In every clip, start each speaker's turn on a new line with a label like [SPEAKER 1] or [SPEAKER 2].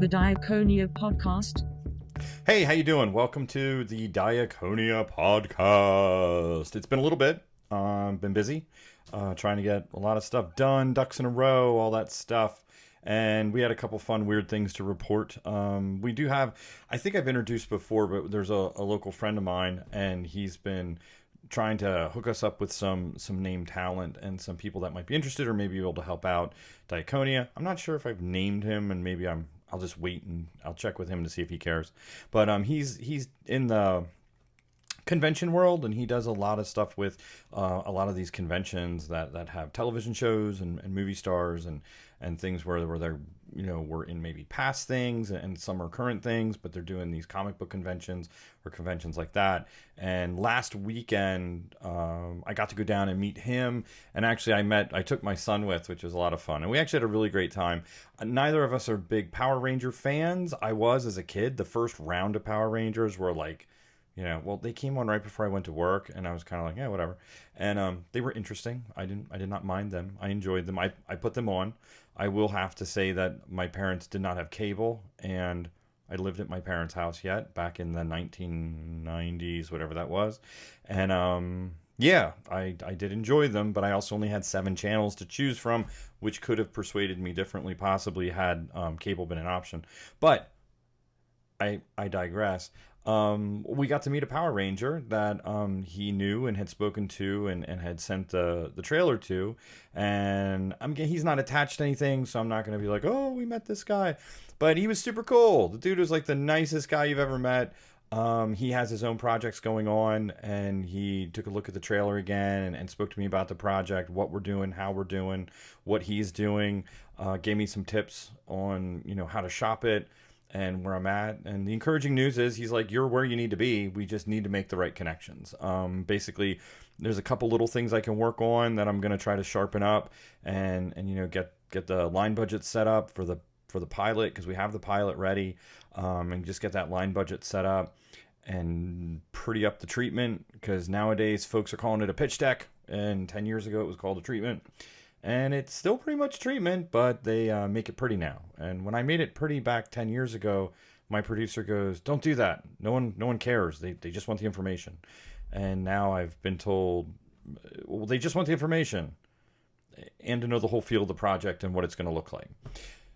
[SPEAKER 1] The Diakonia podcast.
[SPEAKER 2] Hey, how you doing? Welcome to the Diakonia podcast. It's been a little bit. Been busy, trying to get a lot of stuff done, ducks in a row, all that stuff. And we had a couple fun, weird things to report. We do have, I think I've introduced before, but there's a local friend of mine, and he's been trying to hook us up with some name talent and some people that might be interested or maybe able to help out Diakonia. I'm not sure if I've named him, and maybe I'll just wait and I'll check with him to see if he cares. But he's in the convention world, and he does a lot of stuff with a lot of these conventions that have television shows and movie stars and things where they're, you know, we're in maybe past things and some are current things, but they're doing these comic book conventions or conventions like that. And last weekend, I got to go down and meet him. And actually I took my son with, which was a lot of fun. And we actually had a really great time. Neither of us are big Power Ranger fans. I was as a kid. The first round of Power Rangers were like, you know, well, they came on right before I went to work, and I was kind of like, yeah, whatever. And they were interesting. I did not mind them. I enjoyed them. I put them on. I will have to say that my parents did not have cable, and I lived at my parents' house yet back in the 1990s, whatever that was. And yeah, I did enjoy them, but I also only had 7 channels to choose from, which could have persuaded me differently, possibly had cable been an option. But I digress. We got to meet a Power Ranger that he knew and had spoken to and had sent the trailer to. And he's not attached to anything, so I'm not going to be like, oh, we met this guy. But he was super cool. The dude was like the nicest guy you've ever met. He has his own projects going on, and he took a look at the trailer again and spoke to me about the project, what we're doing, how we're doing, what he's doing, gave me some tips on, you know, how to shop it and where I'm at. And the encouraging news is he's like, you're where you need to be. We just need to make the right connections. Basically, there's a couple little things I can work on that I'm going to try to sharpen up and you know, get the line budget set up for the pilot, because we have the pilot ready, and just get that line budget set up and pretty up the treatment, because nowadays folks are calling it a pitch deck, and 10 years ago it was called a treatment. And it's still pretty much treatment, but they make it pretty now. And when I made it pretty back 10 years ago, my producer goes, don't do that. No one cares. They just want the information. And now I've been told, well, they just want the information and to know the whole feel of the project and what it's going to look like.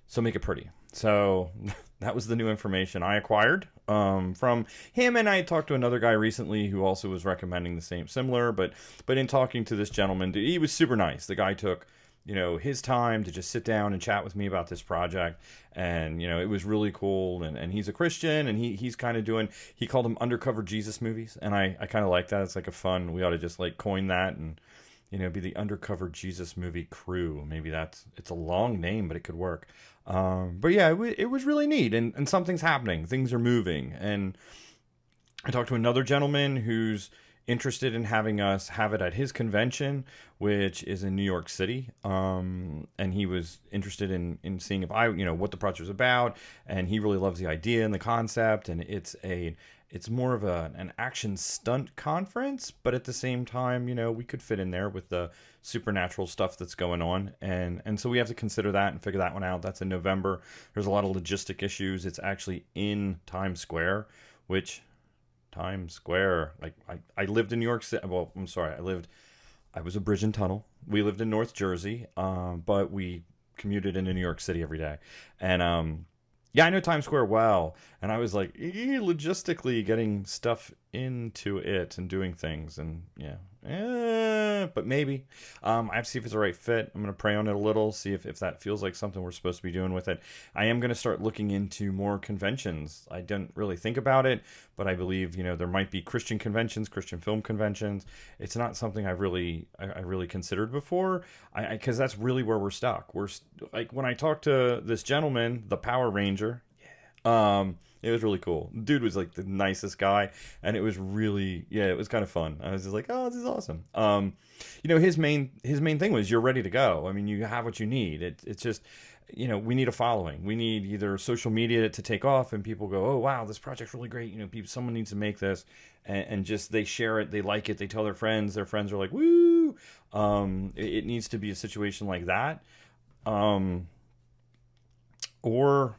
[SPEAKER 2] So make it pretty. So that was the new information I acquired from him. And I talked to another guy recently who also was recommending the similar. But in talking to this gentleman, he was super nice. The guy took, you know, his time to just sit down and chat with me about this project. And, you know, it was really cool. And he's a Christian, and he's kind of doing, he called them undercover Jesus movies. And I kind of like that. It's like a fun, we ought to just like coin that and, you know, be the undercover Jesus movie crew. Maybe it's a long name, but it could work. But yeah, it was really neat, and something's happening. Things are moving. And I talked to another gentleman who's interested in having us have it at his convention, which is in New York City. And he was interested in seeing if what the project was about. And he really loves the idea and the concept. And it's more of an action stunt conference, but at the same time, you know, we could fit in there with the supernatural stuff that's going on. And so we have to consider that and figure that one out. That's in November. There's a lot of logistic issues. It's actually in Times Square, like I lived in New York City. Well, I'm sorry. I was a bridge and tunnel. We lived in North Jersey, but we commuted into New York City every day. And, yeah, I know Times Square well, and I was like, logistically getting stuff into it and doing things, and yeah, but maybe. I have to see if it's the right fit. I'm going to pray on it a little, see if that feels like something we're supposed to be doing with it. I am going to start looking into more conventions. I didn't really think about it, but I believe, you know, there might be Christian conventions, Christian film conventions. It's not something I really considered before, because that's really where we're stuck. We're like, when I talked to this gentleman, the Power Ranger, it was really cool. Dude was like the nicest guy, and it was really, it was kind of fun. I was just like, oh, this is awesome. You know, his main thing was, you're ready to go. I mean, you have what you need. It's just, you know, we need a following. We need either social media to take off and people go, oh wow, this project's really great. You know, someone needs to make this, and just they share it, they like it, they tell their friends are like, woo. It needs to be a situation like that. Or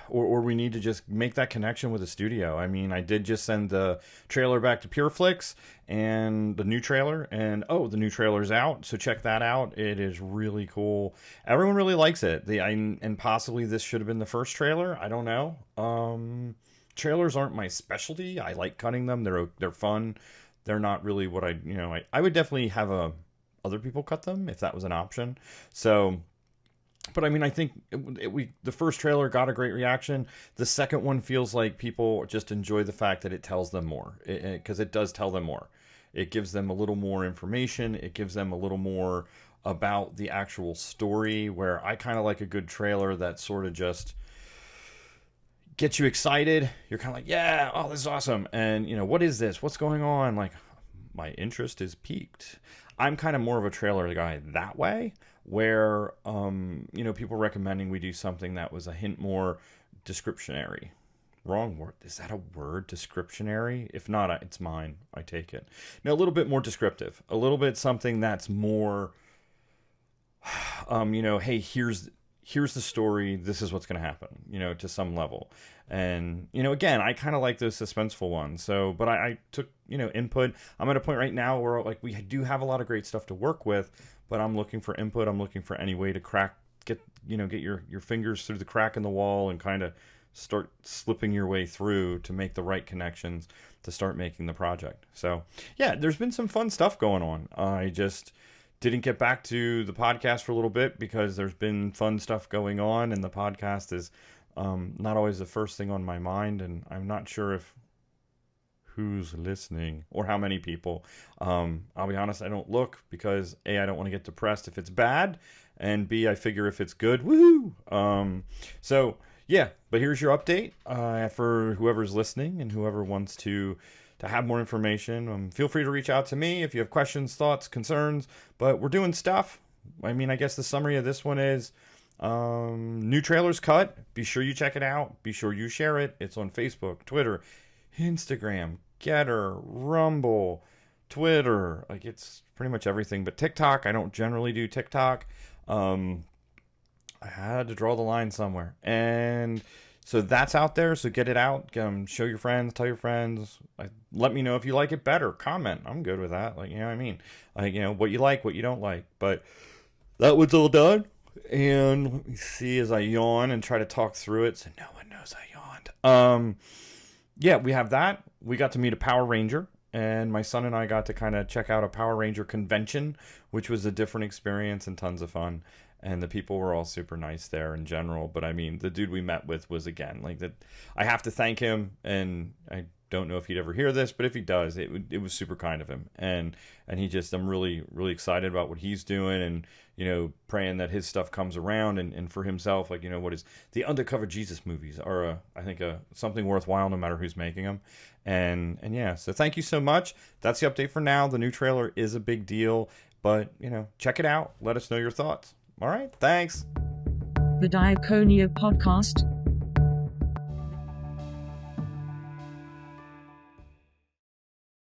[SPEAKER 2] or we need to just make that connection with the studio. I mean, I did just send the trailer back to PureFlix and the new trailer, and the new trailer's out, so check that out. It is really cool. Everyone really likes it. And possibly this should have been the first trailer. I don't know. Trailers aren't my specialty. I like cutting them. They're fun. They're not really what I would definitely have other people cut them if that was an option. So, but I mean, I think the first trailer got a great reaction. The second one feels like people just enjoy the fact that it tells them more, because it does tell them more. It gives them a little more information. It gives them a little more about the actual story, where I kind of like a good trailer that sort of just gets you excited. You're kind of like, yeah, oh, this is awesome. And, what is this? What's going on? Like, my interest is piqued. I'm kind of more of a trailer guy that way, where, people recommending we do something that was a hint more descriptionary. Wrong word. Is that a word? Descriptionary? If not, it's mine. I take it. Now, a little bit more descriptive. A little bit something that's more, hey, here's the story. This is what's going to happen, to some level. And, again, I kind of like those suspenseful ones. So, but I took, input. I'm at a point right now where we do have a lot of great stuff to work with, but I'm looking for input. I'm looking for any way to get your fingers through the crack in the wall and kind of start slipping your way through to make the right connections to start making the project. So, yeah, there's been some fun stuff going on. I just didn't get back to the podcast for a little bit because there's been fun stuff going on, and the podcast is not always the first thing on my mind, and I'm not sure if who's listening or how many people. I'll be honest, I don't look because A, I don't want to get depressed if it's bad, and B, I figure if it's good, woohoo! So yeah, but here's your update for whoever's listening and whoever wants to have more information. Feel free to reach out to me if you have questions, thoughts, concerns. But we're doing stuff. I mean, I guess the summary of this one is new trailers cut. Be sure you check it out. Be sure you share it. It's on Facebook, Twitter, Instagram, Getter, Rumble, Twitter. Like, it's pretty much everything but TikTok. I don't generally do TikTok. I had to draw the line somewhere. And so that's out there. So get it out. Show your friends. Tell your friends. Let me know if you like it better. Comment. I'm good with that. Like, what I mean? Like, what you like, what you don't like. But that was all done. And let me see as I yawn and try to talk through it so no one knows I yawned. Yeah, we have that. We got to meet a Power Ranger. And my son and I got to kind of check out a Power Ranger convention, which was a different experience and tons of fun. And the people were all super nice there in general. But I mean, the dude we met with was, again, like that. I have to thank him, and I don't know if he'd ever hear this, but if he does, it was super kind of him. And he just, I'm really, really excited about what he's doing, and, praying that his stuff comes around, and for himself, like, what is the Undercover Jesus movies are, I think, something worthwhile no matter who's making them. And yeah, so thank you so much. That's the update for now. The new trailer is a big deal, but, check it out. Let us know your thoughts. All right, thanks.
[SPEAKER 1] The Diakonia Podcast.